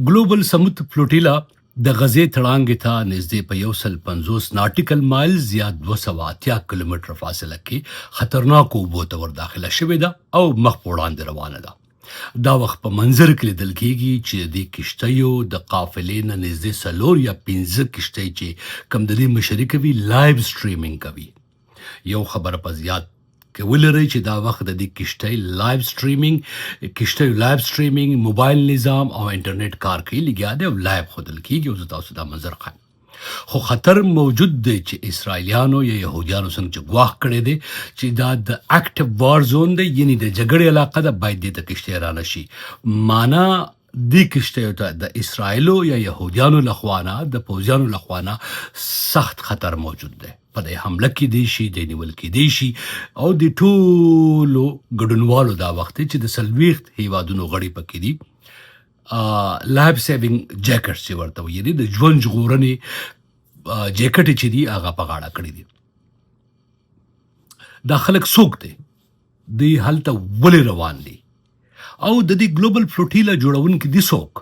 ګلوبل سموت فلوټیلا د غزې تړانګې ته نږدې په 150 ناټیکل مایلز یا 280 کیلومتر فاصله کې خطرناکو اوبو ته ور داخله شوې ده او مخ په وړاندې روانه ده. دا وخت په منظر کې لیدل کېږي چې د کشتیو د قافلې نه نږدې 4 یا 15 کشتۍ چې کم د دې مشري کوي لایو سټریمینګ کوي. یو خبره په زیات کې ولرئ چې دا وخت د دې کشتیو لایو سټریمینګ موبایل نظام او انټرنیټ کار کوي لګیا دی او لایو ښودل کېږي او زه تاسو دا منظر ښیم. خو خطر موجود دی چې اسرائیلیانو یا یهودیانو څنګه چې ګواښ کړی دی چې دا د اکټیو وار زون دی، یعنی د جګړې علاقه ده، باید دې ته کشتۍ رانه شي. معنا دې کشتیو ته د اسرائیلو یا یهودیانو لخوا نه، د پوځیانو لخوا نه سخت خطر موجود دی. په دې حمله کېدی شي، د نیول کېدی شي او د ټولو ګډونوالو دا وخت دی چې د 40 هیوادونو غړي پکې دي. لایف سیوینګ جیکټس چې ورته وایي، یعنې د ژوند ژغورنې جیکټې چې دي هغه په غاړه کړي دي. دا خلک څوک دی؟ دوی هلته ولې روان دي او د دې ګلوبل فلوټیلا جوړونکي دي څوک؟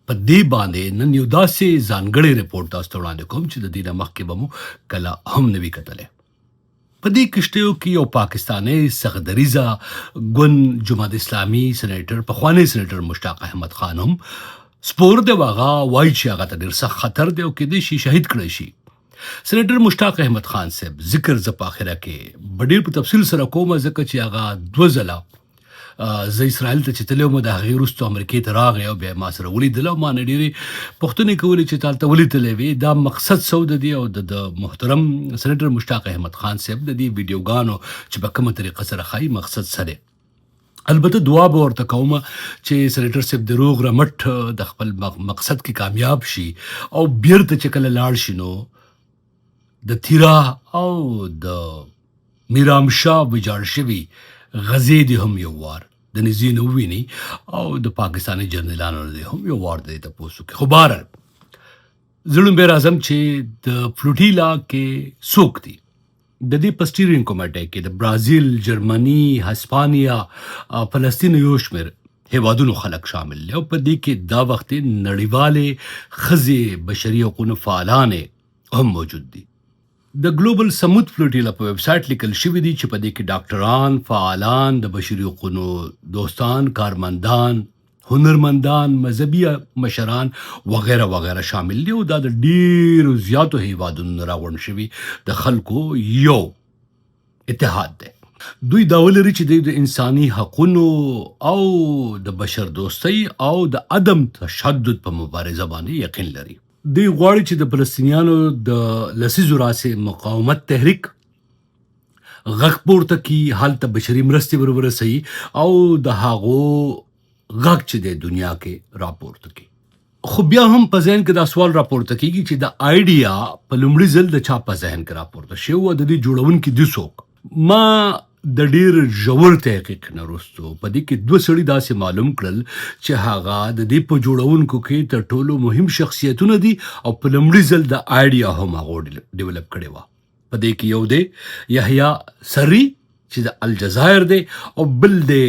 په دې باندې نن یو داسې ځانګړی رپورټ تاسو ته وړاندې کوم چې د دې نه مخکې به مو کله هم نه وي کتلی. په دې کشتیو کې یو پاکستانی سخدریزه ګوند جماعت اسلامي سینیټر، پخوانی سینیټر مشتاق احمد خان هم سپور دی. هغه وایي چې هغه ته ډېر سخت خطر دی او کېدای شي شهید کړی شي. سینیټر مشتاق احمد خان صاحب ذکر زه په آخره کې په ډېر په تفصیل سره کوم، ځکه چې هغه 2 ځله زه اسرائیل ته چې تللی وم، د هغې وروسته امریکې ته راغی او بیا یې ما سره ولیدل او ما نه ډېرې پوښتنې کولې چې تا هلته ولې تللی وې. دا مقصد څه د دې او د محترم سینیټر مشتاق احمد خان صاحب د دې ویډیوګانو چې په کومه طریقه سره ښایي مقصد څه دی. البته دعا به ورته کومه چې سینیټر صاحب د روغ رمټ د خپل مقصد کې کامیاب شي او بیرته چې کله لاړ شي نو د تیرا او د میرامشاه ویجاړ شوي غزې دې هم یو وار د نږدې نه وویني او د پاکستاني جنرالانو نه دې هم یو وار د دې تپوس وکړي. خو بهرحال زه لومبی راځم چې د فلوټیلا کې څوک دي. د دې په سټیرینګ کمیټې کې د برازیل، جرمني، هسپانیا، فلسطین یو شمېر هیوادونو خلک شامل دي او په دې کې دا وخت نړیوالې ښځې بشري حقوقو فعالانې هم موجود دي. د ګلوبل سموت فلوټیلا په ویب سایټ لیکل شوي دي چې په دې کې ډاکټران، فعالان، د بشري حقوقو دوستان، کارمندان، هنرمندان، مذهبي مشران وغیره وغیره شامل دي او دا د ډېرو زیاتو هیوادونو نه راغونډ شوي د خلکو یو اتحاد دی. دوی دا ولري چې دوی د انساني حقونو او د بشر دوستۍ او د عدم تشدد په مبارزه باندې یقین لري. دوی غواړي چې د فلسطینیانو د لسیزو راهیسې مقاومت تحریک غږ پورته کړي، هلته بشري مرستې ور ورسوي او د هغو غږ چې دی دنیا کې راپورته کړي. خو بیا هم په ذهن کې دا سوال راپورته کېږي چې د آیډیا په لومړي ځل د چا په ذهن کې راپورته شوی او د دې جوړونکي دي څوک؟ ما د ډېر ژور تحقیق نه وروستو په دې کې 2 سړي داسې معلوم کړل چې هغه د دې په جوړونکو کې تر ټولو مهم شخصیتونه دي او په لومړي ځل د آیډیا هم هغو ډیولپ کړې وه. په دې کې یو دی یحیی سري چې د الجزایر دی او بل دی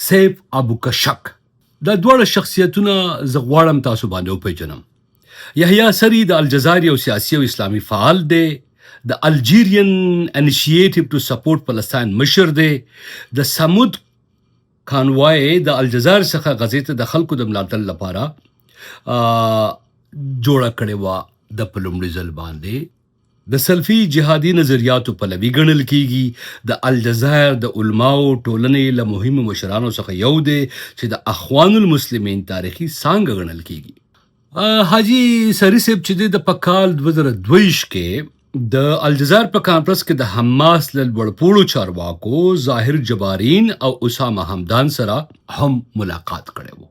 سیف ابو کشک. دا دواړه شخصیتونه زه غواړم تاسو باندې وپېژنم. یحیی سري د الجزایر یو سیاسي او اسلامي فعال دی، د الجیرین انیشیټیو ټو سپورټ فلسطین مشر دی، د سمود کانوای د الجزایر څخه غزې ته د خلکو د ملاتړ لپاره جوړه کړې وه. د په لومړي ځل باندې د سلفي جهادي نظریاتو پلوي ګڼل کېږي. د الجزایر د علماو ټولنې له مهمو مشرانو څخه یو دی چې د اخوان المسلمین تاریخي څانګه ګڼل کېږي. حاجي سري صاحب چې د په کال 2022 کې د الجزایر په کانفرنس کې د حماس له لوړپوړو چارواکو ظاهر جبارین او اسامه حمدان سره هم ملاقات کړی و.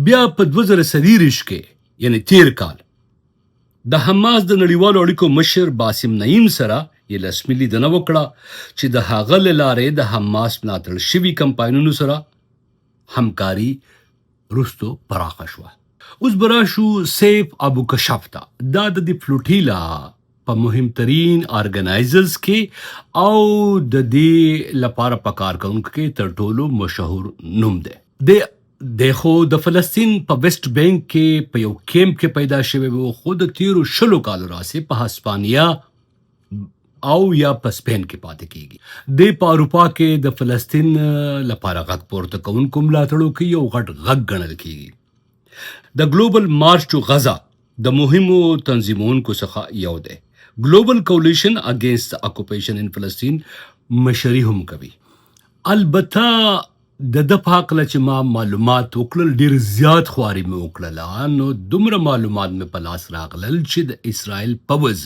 بیا په 2023 کې یعنی تیر کال د حماس د نړیوالو اړیکو مشر باسم نعیم سره یې رسمي لیدنه وکړه چې د هغه له لارې د حماس ملاتړ شوي کمپاینونو سره همکاري وروستو پراخه شوه. اوس به راشو سیف ابو کشف ته. دا د دې فلوټیلا په مهمترین آرګنایزرز کې او د دې لپاره په کار کوونکو کې تر ټولو مشهور نوم دی. د دی خو د فلسطین په ویسټ بینک کې په یو کیمپ کې پیدا شوی و، خو د تیرو 20 کالو راهیسې په هسپانیا او یا په سپین کې پاتې کیږي. دی په اروپا کې د فلسطین لپاره غږ پورته کوونکو ملاتړو کې یو غټ غږ ګڼل کیږي. د ګلوبل مارچ ټو غزا د مهمو تنظیمونکو څخه یو دی. ګلوبل کولیشن اگینست اکوپیشن ان فلسطین مشري هم کوي. البته د په هکله چې ما معلومات وکړل، ډېر زیات خواري مې وکړله، نو دومره معلومات مې په لاس راغلل چې د اسرائیل پوځ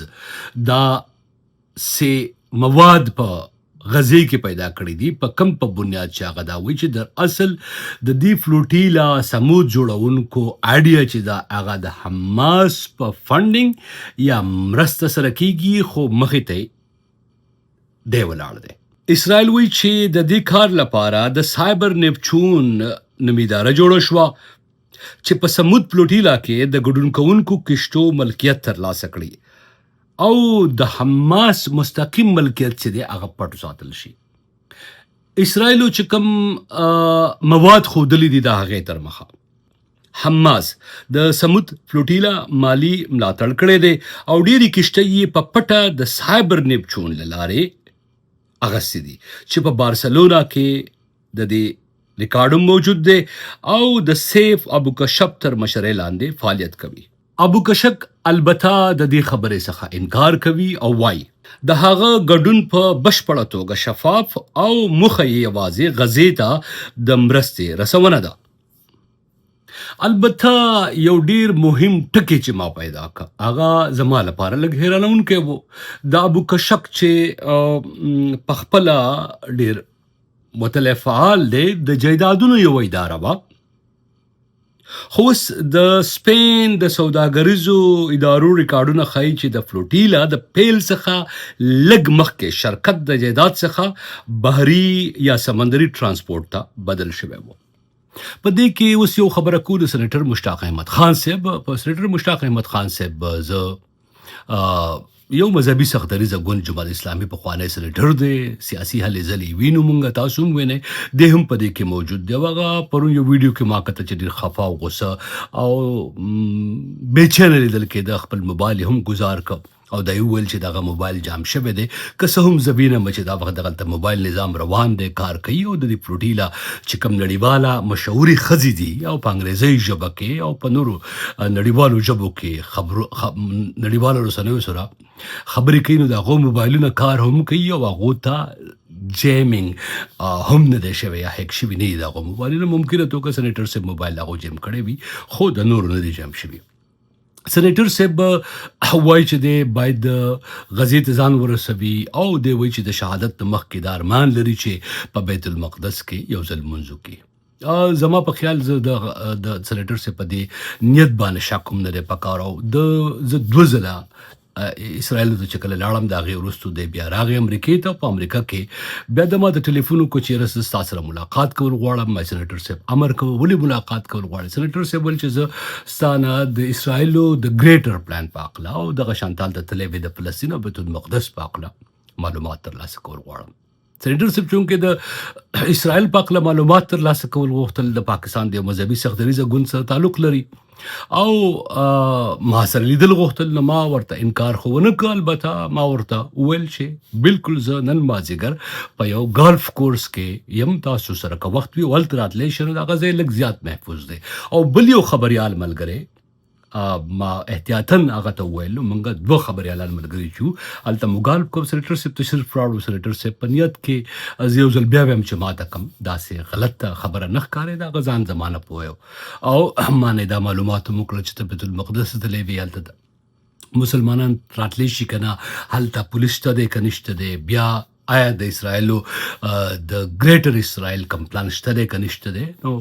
دا سه مواد په غزې کې پیدا کړي دي، په کم په بنیاد چې هغه دا وایي چې در اصل د دې فلوټیلا سمود جوړونکو آیډیا چې دا هغه د حماس په فنډینګ یا مرسته سره کیږي، خو مخې ته دی ولاړ دی. اسرائیل وایي چې د دې کار لپاره د سایبر نیپچون نومې اداره جوړه شوه چې په سمود فلوټیلا کې د ګډون کوونکو کشتو ملکیت ترلاسه کړي او د حماس مستقیم ملکیت چې دی هغه پټ ساتل شي. اسرائیلو چې کوم مواد ښودلي دي د هغې تر مخه حماس د سمود فلوټیلا مالی ملاتړ کړی دی او ډېرې کشتۍ یې په پټه د سایبر نیپچون له لارې اغستې دي چې په بارسلونا کې د دې ریکارډ موجود دی او د سیف ابو کشف تر مشرۍ لاندې فعالیت کوي. ابو کشک البته د دې خبرې څخه انکار کوي او وایي د هغه ګډون په بشپړه توګه شفاف او موخه یې یوازې غزې ته د مرستې رسونه ده. البته یو ډیر مهم ټکی چې ما پیدا کړ هغه زما لپاره لږ حیرانونکی و. د ابو کشک چې په خپله ډیر مطلع فعال دی، د جایدادونو یو اداره وه، خو اوس د سپین د سوداګریزو ادارو ریکارډونه ښایي چې د فلوټیلا د پیل څخه لږ مخکې شرکت د جایداد څخه بحري یا سمندري ترانسپورټ ته بدل شوی و. په دې کې اوس یو خبره کوو د سینیټر مشتاق احمد خان صاحب. په سینیټر مشتاق احمد خان صاحب زه یو مذهبي سختدریځه ګوند جماعت اسلامي پخوانی سینیټر دی، سیاسي هلې ځلې وینو مونږ، تاسو هم وینئ، دی هم په دې کې موجود دی. هغه پرون یو ویډیو کې ما کته چې ډېر خفه او غصه او بېچینه لیدل کېده. خپل موبایل هم ګزار کړ او دا یې وویل چې دغه موبایل جام شوی دی. که څه هم زه وینم چې دا وخت دغلته موبایل نظام روان دی، کار کوي او د دې فلوټیلا چې کوم نړیواله مشهورې ښځې دي او په انګریزۍ ژبه کې او په نورو نړیوالو ژبو کې نړیوالو رسنیو سره خبرې کوي، نو د هغو موبایلونه کار هم کوي او هغو ته جیمینګ هم نه دی شوی یا هیک شوي نه دي د هغو موبایلونه. ممکنه توګه سینیټر صاحب موبایل هغو جیم کړی وي خو د نورو نه دی جیم شوي. سینیټر صاحب وایي چې دی باید غزې ته ځان ورسوي او دی وایي چې د شهادت نه مخکې دا ارمان لري چې په بیت المقدس کې یو ځل لمونځ وکړي. زما په خیال زه د سینیټر صاحب په دې نیت باندې شک هم نه دی پکار. او زه 2 ځله اسرائیل ته چې کله لاړم د هغې وروستو دی بیا راغی امریکې ته. په امریکا کې بیا د ما د ټلیفون وکړو چې یاره زه ستا سره ملاقات کول غواړم. ما سینیټر صاحب امر کوه ولې ملاقات کول غواړې؟ سینیټر صاحب ویل چې زه ستا نه د اسرائیلو د ګریټر پلان په هکله او دغه شانتال ته تللی وې د فلسطین او بیت المقدس په هکله معلومات ترلاسه کول غواړم. سینیټر صاحب چونکې د اسرائیل په هکله معلومات ترلاسه کول غوښتل، د پاکستان د یو مذهبي سختدریځه ګوند سره تعلق لري او ما سره لیدل غوښتل، نو ما ورته انکار خو ونه کړ. البته ما ورته وویل چې بالکل زه نن مازدیګر په یو ګالف کورس کې یم، تاسو سره که وخت وي هلته راتلی شئ. نو دغه ځای لږ زیات محفوظ دی. او بل یو خبریال ملګری ما احتیاطاً هغه ته وویل، موږ 2 خبریالان ملګري چې هلته مو ګالف کوم. سینیټر صاحب تشریف راوړو. سینیټر صاحب په نیت کې زه یو ځل بیا وایم چې ما ته کوم داسې غلط خبره نه ښکارېده، هغه ځان زمانه پوهه او ما نه دا معلومات هم وکړل چې ته بیت المقدس تللی وې، هلته مسلمانان راتلی شي که نه، هلته پولیس شته دی که نشته دی، بیا آیا د اسرائیلو د ګریټر اسرائیل کوم پلان شته دی که نشته دی. نو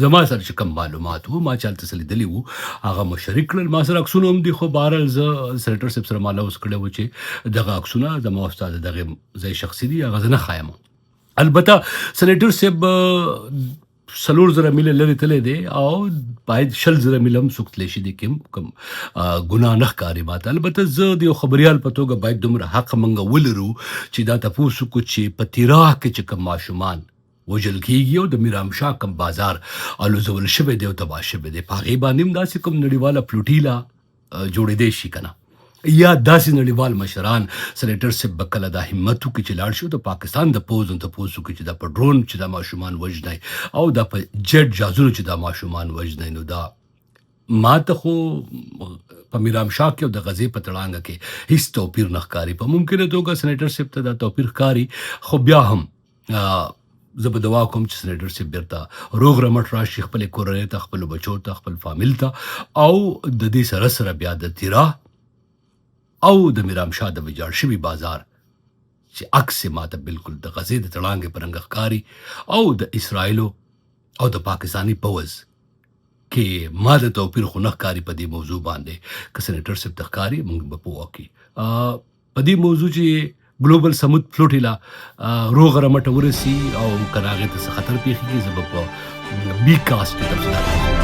زما سره چې کوم معلومات وو ما چې هلته څه لیدلي وو هغه مو شریک کړل. ما سره عکسونه هم دي، خو بهرحال زه سینیټر صاحب سره ما لوز کړی و چې دغه عکسونه زما او ستا د دغې ځای شخصي دي، هغه زه نه ښایم. البته سینیټر صاحب 4,000 میله لرې تللی دی او باید 20,000 میله هم څوک تللی شي، دې کې هم کوم ګناه نه ښکاري ماته. البته زه د یو خبریال په توګه باید دومره حق موږ ولرو چې دا تپوس وکړو چې په تیراه کې چې کوم ماشومان وژل کېږي او د میرام شاه کم بازار الوزول شوی دی او تباه شوی دی، په هغې باندې هم داسې کوم نړیواله پلوټیله جوړېدی شي که نه، یا داسې نړیوال مشران سنیټر صاحب به کله دا همت وکړي چې لاړ شي د پاکستان د پوځ نه تپوس وکړي چې دا په ډرون چې دا ماشومان وژنی او دا په جټ جازونو چې دا ماشومان وژنی، نو دا ما ته خو په میرام شاه کې او د غزې په تړانګه کې هیڅ توپیر نه ښکاري. په ممکنه توګه سنیټر صاحب ته دا توپیر ښکاري، خو بیا هم زه به دعا کوم چې سنیټر صاحب بیرته روغ رمټ راشي خپلې کورنۍ ته، خپلو بچو ته، خپل فامیل ته، او د دې سره سره بیا د تیراه او د میرام شاه د ویجاړ شوي بازار چې عکس یې ماته بالکل د غزې د تړانګې په رنګه ښکاري او د اسرائیلو او د پاکستاني پوځ کې ما د توپیر خو نه ښکاري په دې موضوع باندې. که سنیټر صاحب ته ښکاري موږ به پوه کړي په دې موضوع چې ګلوبل سمود فلوټیلا روغه رمټه ورسي او که هغې ته څه خطر پېښېږي، زه به په بي کاسټ کې تفصیلات